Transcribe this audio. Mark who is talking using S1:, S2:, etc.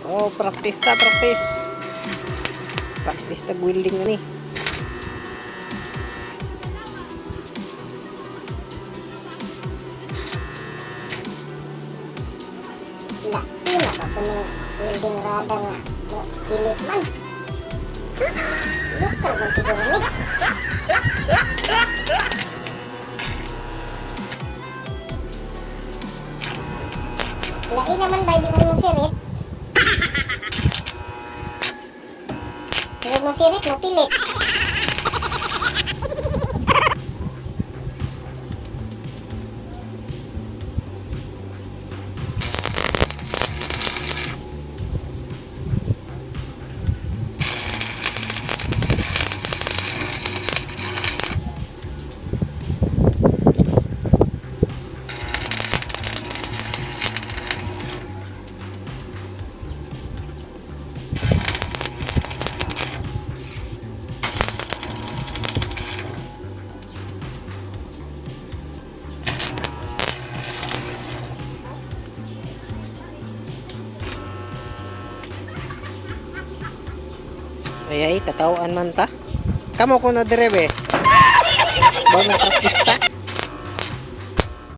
S1: Oh, practice ta, practice. Practice ta welding na ni.
S2: Laki na pa kuning welding rada nga. Pilit man. Lokal man siguro ni. Lain naman ba di mo sirit? Huwag mo sirit, mo pilit.
S1: Ay, tatawan man ta. Kamo ko na direbe. Ba na practice ta.